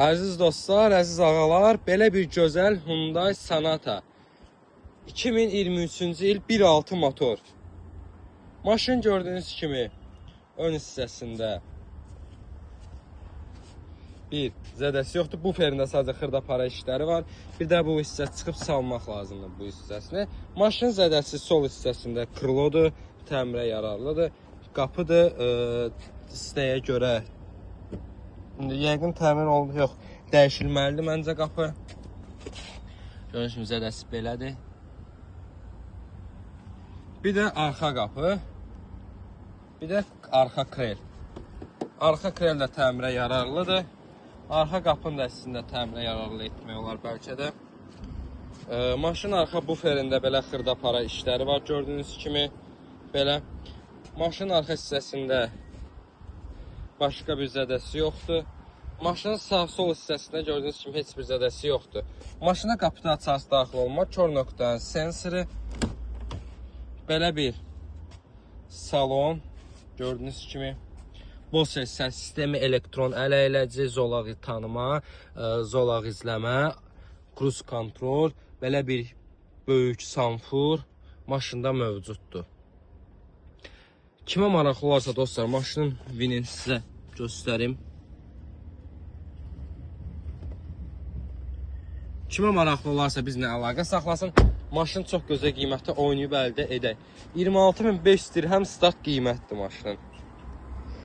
Əziz dostlar, əziz ağalar, belə bir gözəl Hyundai Sonata 2023-cü il 1.6 motor. Maşın gördüyünüz kimi ön hissəsində bir zədəsi yoxdur. Bu ferində sadəcə xırda para işləri var. Bir də bu hissə çıxıb salmaq lazımdır bu hissəsini. Maşın zədəsi sol hissəsində krılodur, təmirə yararlıdır. Qapıdır, istəyə görə. Yəqin təmir oldu, yox, dəyişilməlidir məncə qapı. Gördüyünüz kimi zədəsi belədir. Bir də arxa qapı. Bir də arxa krel. Arxa krel də təmirə yararlıdır. Arxa qapını da əslində təmirə yararlı etmək olar bəlkə də. Maşın arxa buferində belə xırda para işləri var gördüyünüz kimi. Belə. Maşın arxa hissəsində başqa bir zədəsi yoxdur. Maşının sağ-sol hissəsində gördüyünüz kimi heç bir zədəsi yoxdur. Maşına qapıda açarsa daxil olma, kör nöqtənin sensoru. Belə bir salon gördüyünüz kimi. Bose səs sistemi, elektron əl əyləci, zolaq tanıma, zolaq izləmə, cruise kontrol, belə bir böyük sanfur maşında mövcuddur. Kimə maraqlı olarsa dostlar, maşının vinini sizə göstərim. Kimə maraqlı olarsa bizlə əlaqə saxlasın. Maşın çox gözəl qiymətə oynayıb əldə edək. 26.500 dirhəm start qiymətdir maşının.